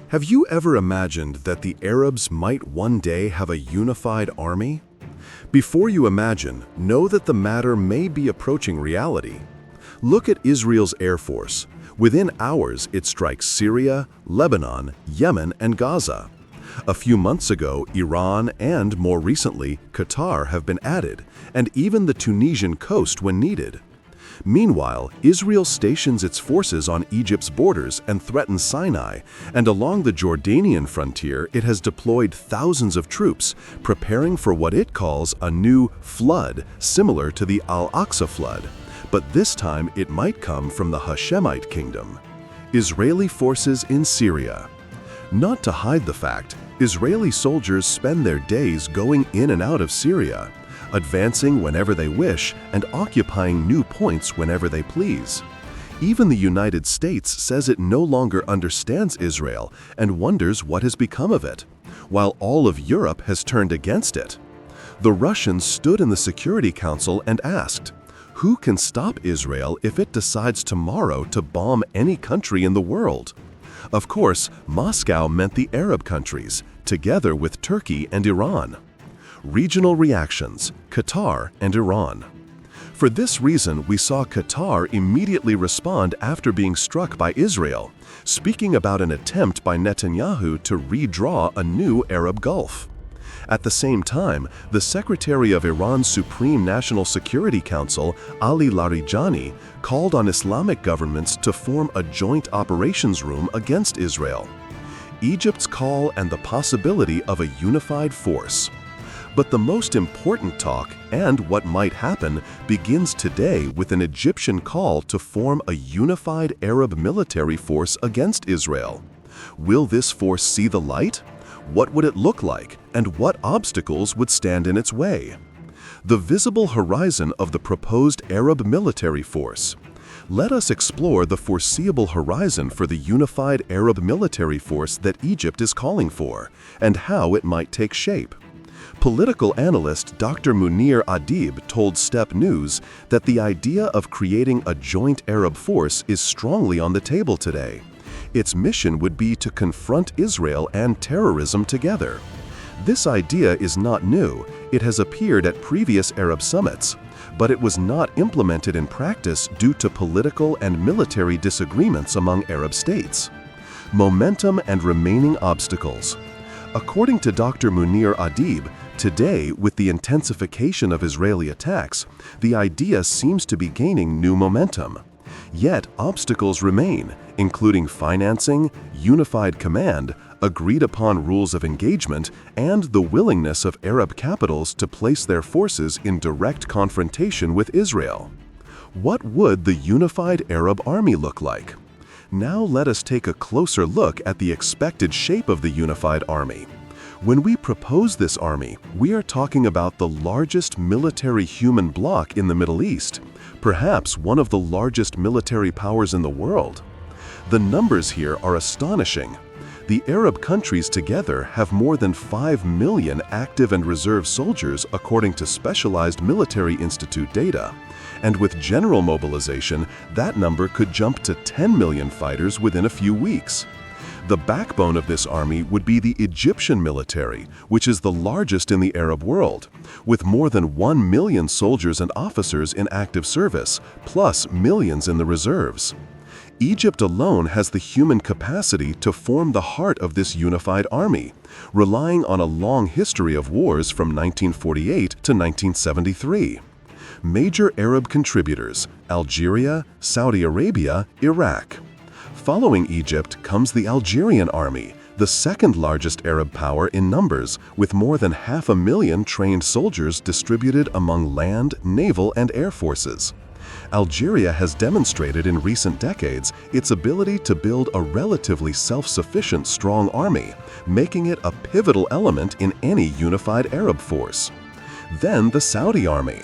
Have you ever imagined that the Arabs might one day have a unified army? Before you imagine, know that the matter may be approaching reality. Look at Israel's Air Force. Within hours, it strikes Syria, Lebanon, Yemen, and Gaza. A few months ago, Iran and, more recently, Qatar have been added, and even the Tunisian coast when needed. Meanwhile, Israel stations its forces on Egypt's borders and threatens Sinai, and along the Jordanian frontier it has deployed thousands of troops, preparing for what it calls a new flood, similar to the Al-Aqsa flood. But this time it might come from the Hashemite kingdom. Israeli forces in Syria. Not to hide the fact, Israeli soldiers spend their days going in and out of Syria, advancing whenever they wish and occupying new points whenever they please. Even the United States says it no longer understands Israel and wonders what has become of it, while all of Europe has turned against it. The Russians stood in the Security Council and asked, "Who can stop Israel if it decides tomorrow to bomb any country in the world?" Of course, Moscow meant the Arab countries, together with Turkey and Iran. Regional reactions: Qatar and Iran. For this reason, we saw Qatar immediately respond after being struck by Israel, speaking about an attempt by Netanyahu to redraw a new Arab Gulf. At the same time, the Secretary of Iran's Supreme National Security Council, Ali Larijani, called on Islamic governments to form a joint operations room against Israel. Egypt's call and the possibility of a unified force. But the most important talk, and what might happen, begins today with an Egyptian call to form a unified Arab military force against Israel. Will this force see the light? What would it look like, and what obstacles would stand in its way? The visible horizon of the proposed Arab military force. Let us explore the foreseeable horizon for the unified Arab military force that Egypt is calling for, and how it might take shape. Political analyst Dr. Munir Adib told Step News that the idea of creating a joint Arab force is strongly on the table today. Its mission would be to confront Israel and terrorism together. This idea is not new. It has appeared at previous Arab summits, but it was not implemented in practice due to political and military disagreements among Arab states. Momentum and remaining obstacles. According to Dr. Munir Adib, today, with the intensification of Israeli attacks, the idea seems to be gaining new momentum. Yet, obstacles remain, including financing, unified command, agreed-upon rules of engagement, and the willingness of Arab capitals to place their forces in direct confrontation with Israel. What would the unified Arab army look like? Now let us take a closer look at the expected shape of the unified army. When we propose this army, we are talking about the largest military human bloc in the Middle East, perhaps one of the largest military powers in the world. The numbers here are astonishing. The Arab countries together have more than 5 million active and reserve soldiers according to Specialized Military Institute data. And with general mobilization, that number could jump to 10 million fighters within a few weeks. The backbone of this army would be the Egyptian military, which is the largest in the Arab world, with more than 1 million soldiers and officers in active service, plus millions in the reserves. Egypt alone has the human capacity to form the heart of this unified army, relying on a long history of wars from 1948 to 1973. Major Arab contributors: Algeria, Saudi Arabia, Iraq. Following Egypt comes the Algerian army, the second largest Arab power in numbers, with more than 500,000 trained soldiers distributed among land, naval, and air forces. Algeria has demonstrated in recent decades its ability to build a relatively self-sufficient strong army, making it a pivotal element in any unified Arab force. Then the Saudi army.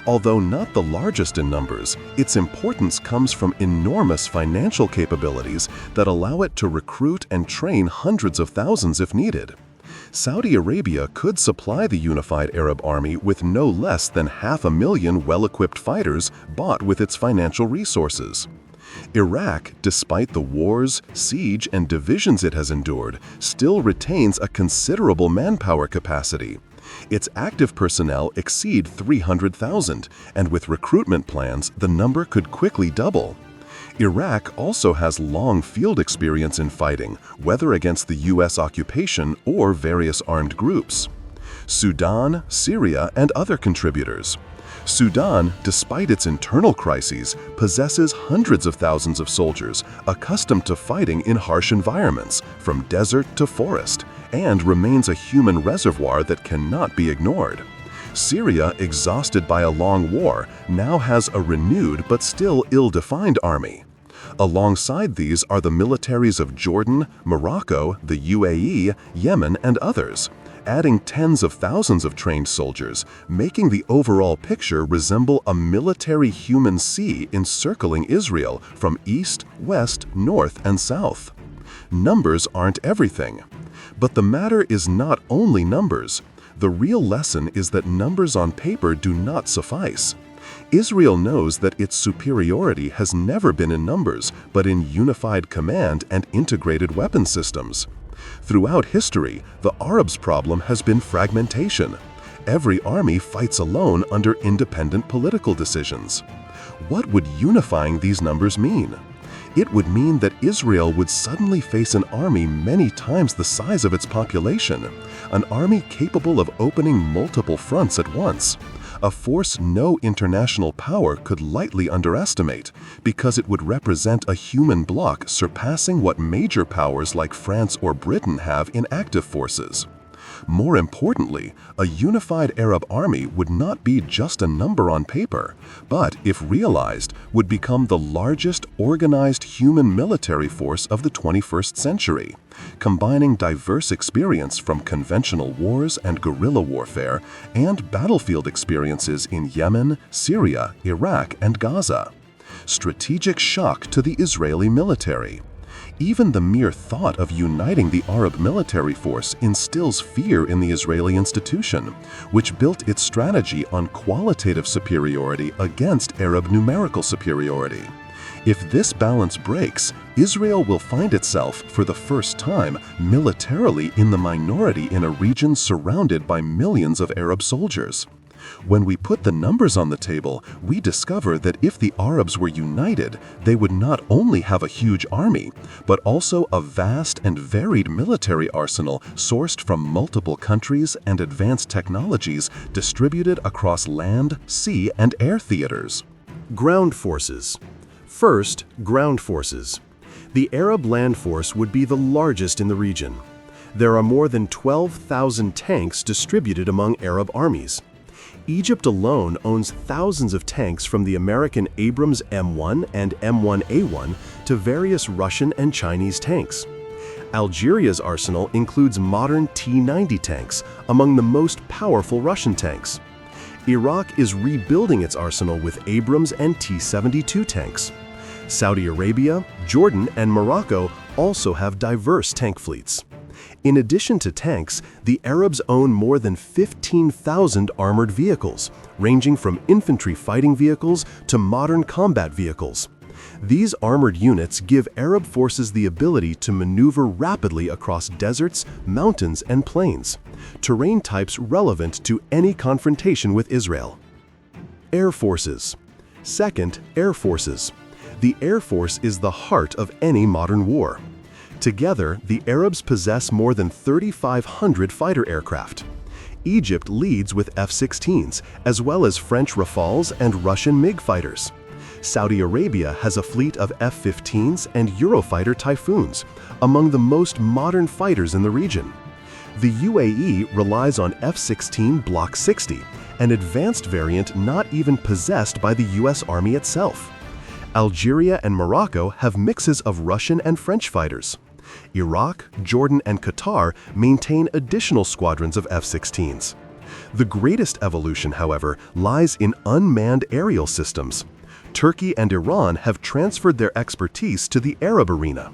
Although not the largest in numbers, its importance comes from enormous financial capabilities that allow it to recruit and train hundreds of thousands if needed. Saudi Arabia could supply the unified Arab army with no less than 500,000 well-equipped fighters bought with its financial resources. Iraq, despite the wars, siege, and divisions it has endured, still retains a considerable manpower capacity. Its active personnel exceed 300,000, and with recruitment plans, the number could quickly double. Iraq also has long field experience in fighting, whether against the U.S. occupation or various armed groups. Sudan, Syria, and other contributors. Sudan, despite its internal crises, possesses hundreds of thousands of soldiers accustomed to fighting in harsh environments, from desert to forest, and remains a human reservoir that cannot be ignored. Syria, exhausted by a long war, now has a renewed but still ill-defined army. Alongside these are the militaries of Jordan, Morocco, the UAE, Yemen, and others, adding tens of thousands of trained soldiers, making the overall picture resemble a military human sea encircling Israel from east, west, north, and south. Numbers aren't everything. But the matter is not only numbers. The real lesson is that numbers on paper do not suffice. Israel knows that its superiority has never been in numbers, but in unified command and integrated weapon systems. Throughout history, the Arabs' problem has been fragmentation. Every army fights alone under independent political decisions. What would unifying these numbers mean? It would mean that Israel would suddenly face an army many times the size of its population, an army capable of opening multiple fronts at once, a force no international power could lightly underestimate, because it would represent a human bloc surpassing what major powers like France or Britain have in active forces. More importantly, a unified Arab army would not be just a number on paper, but, if realized, would become the largest organized human military force of the 21st century, combining diverse experience from conventional wars and guerrilla warfare and battlefield experiences in Yemen, Syria, Iraq, and Gaza. Strategic shock to the Israeli military. Even the mere thought of uniting the Arab military force instills fear in the Israeli institution, which built its strategy on qualitative superiority against Arab numerical superiority. If this balance breaks, Israel will find itself, for the first time, militarily in the minority in a region surrounded by millions of Arab soldiers. When we put the numbers on the table, we discover that if the Arabs were united, they would not only have a huge army, but also a vast and varied military arsenal sourced from multiple countries and advanced technologies distributed across land, sea, and air theaters. Ground forces. First, ground forces. The Arab land force would be the largest in the region. There are more than 12,000 tanks distributed among Arab armies. Egypt alone owns thousands of tanks, from the American Abrams M1 and M1A1 to various Russian and Chinese tanks. Algeria's arsenal includes modern T-90 tanks, among the most powerful Russian tanks. Iraq is rebuilding its arsenal with Abrams and T-72 tanks. Saudi Arabia, Jordan, and Morocco also have diverse tank fleets. In addition to tanks, the Arabs own more than 15,000 armored vehicles, ranging from infantry fighting vehicles to modern combat vehicles. These armored units give Arab forces the ability to maneuver rapidly across deserts, mountains, and plains, terrain types relevant to any confrontation with Israel. Air forces. Second, air forces. The Air Force is the heart of any modern war. Together, the Arabs possess more than 3,500 fighter aircraft. Egypt leads with F-16s, as well as French Rafales and Russian MiG fighters. Saudi Arabia has a fleet of F-15s and Eurofighter Typhoons, among the most modern fighters in the region. The UAE relies on F-16 Block 60, an advanced variant not even possessed by the U.S. Army itself. Algeria and Morocco have mixes of Russian and French fighters. Iraq, Jordan, and Qatar maintain additional squadrons of F-16s. The greatest evolution, however, lies in unmanned aerial systems. Turkey and Iran have transferred their expertise to the Arab arena.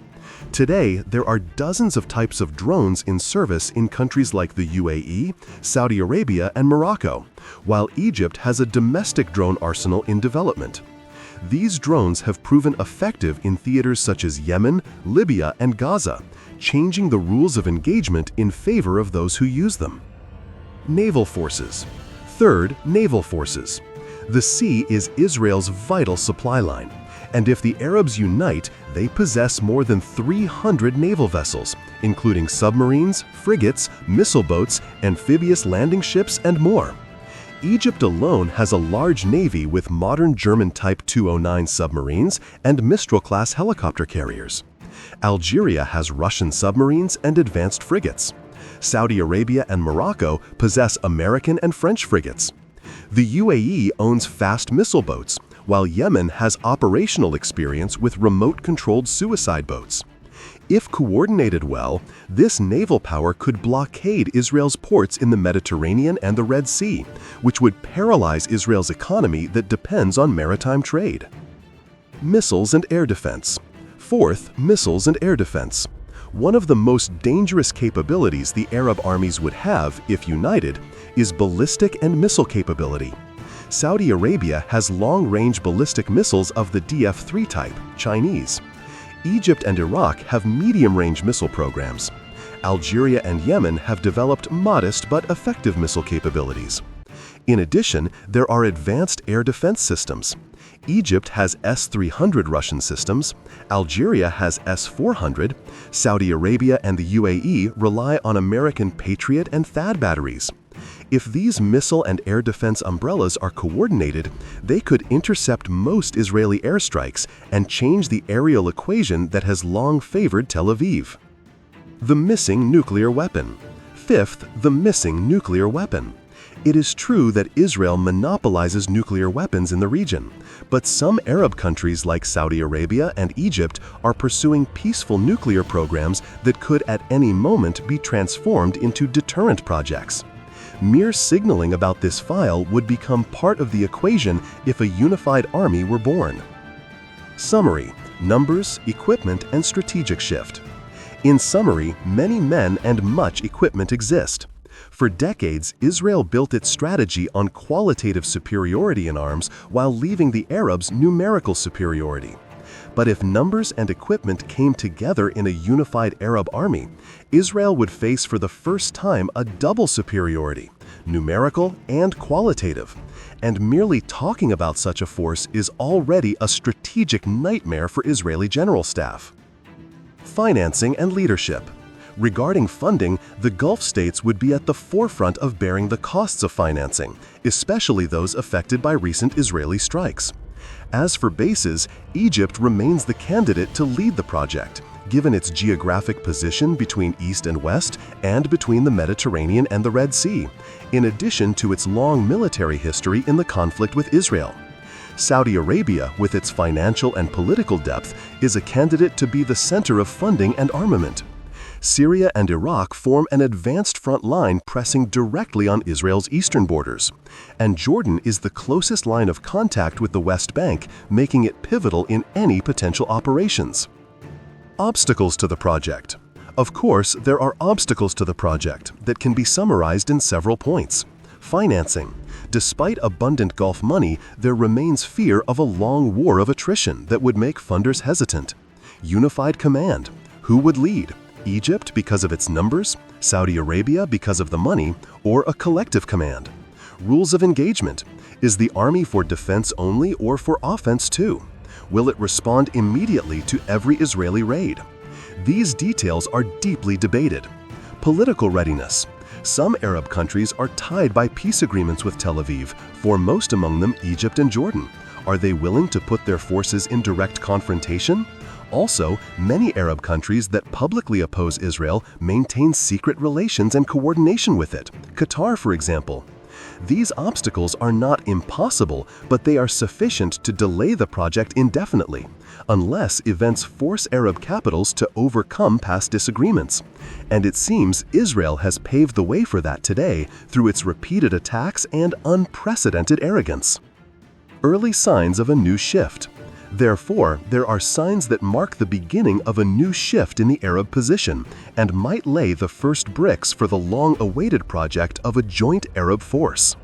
Today, there are dozens of types of drones in service in countries like the UAE, Saudi Arabia, and Morocco, while Egypt has a domestic drone arsenal in development. These drones have proven effective in theaters such as Yemen, Libya, and Gaza, changing the rules of engagement in favor of those who use them. Naval forces. Third, naval forces. The sea is Israel's vital supply line, and if the Arabs unite, they possess more than 300 naval vessels, including submarines, frigates, missile boats, amphibious landing ships, and more. Egypt alone has a large navy with modern German Type 209 submarines and Mistral-class helicopter carriers. Algeria has Russian submarines and advanced frigates. Saudi Arabia and Morocco possess American and French frigates. The UAE owns fast missile boats, while Yemen has operational experience with remote-controlled suicide boats. If coordinated well, this naval power could blockade Israel's ports in the Mediterranean and the Red Sea, which would paralyze Israel's economy that depends on maritime trade. Missiles and air defense. Fourth, missiles and air defense. One of the most dangerous capabilities the Arab armies would have, if united, is ballistic and missile capability. Saudi Arabia has long-range ballistic missiles of the DF-3 type, Chinese. Egypt and Iraq have medium-range missile programs. Algeria and Yemen have developed modest but effective missile capabilities. In addition, there are advanced air defense systems. Egypt has S-300 Russian systems, Algeria has S-400, Saudi Arabia and the UAE rely on American Patriot and THAAD batteries. If these missile and air defense umbrellas are coordinated, they could intercept most Israeli airstrikes and change the aerial equation that has long favored Tel Aviv. The missing nuclear weapon. Fifth, the missing nuclear weapon. It is true that Israel monopolizes nuclear weapons in the region, but some Arab countries like Saudi Arabia and Egypt are pursuing peaceful nuclear programs that could at any moment be transformed into deterrent projects. Mere signaling about this file would become part of the equation if a unified army were born. Summary: numbers, equipment, and strategic shift. In summary, many men and much equipment exist. For decades, Israel built its strategy on qualitative superiority in arms while leaving the Arabs numerical superiority. But if numbers and equipment came together in a unified Arab army, Israel would face for the first time a double superiority, numerical and qualitative. And merely talking about such a force is already a strategic nightmare for Israeli general staff. Financing and leadership. Regarding funding, the Gulf states would be at the forefront of bearing the costs of financing, especially those affected by recent Israeli strikes. As for bases, Egypt remains the candidate to lead the project, given its geographic position between East and West and between the Mediterranean and the Red Sea, in addition to its long military history in the conflict with Israel. Saudi Arabia, with its financial and political depth, is a candidate to be the center of funding and armament. Syria and Iraq form an advanced front line pressing directly on Israel's eastern borders, and Jordan is the closest line of contact with the West Bank, making it pivotal in any potential operations. Obstacles to the project. Of course, there are obstacles to the project that can be summarized in several points. Financing. Despite abundant Gulf money, there remains fear of a long war of attrition that would make funders hesitant. Unified command. Who would lead? Egypt because of its numbers, Saudi Arabia because of the money, or a collective command? Rules of engagement. Is the army for defense only or for offense too? Will it respond immediately to every Israeli raid? These details are deeply debated. Political readiness. Some Arab countries are tied by peace agreements with Tel Aviv, foremost among them Egypt and Jordan. Are they willing to put their forces in direct confrontation? Also, many Arab countries that publicly oppose Israel maintain secret relations and coordination with it. Qatar, for example. These obstacles are not impossible, but they are sufficient to delay the project indefinitely, unless events force Arab capitals to overcome past disagreements. And it seems Israel has paved the way for that today through its repeated attacks and unprecedented arrogance. Early signs of a new shift. Therefore, there are signs that mark the beginning of a new shift in the Arab position and might lay the first bricks for the long-awaited project of a joint Arab force.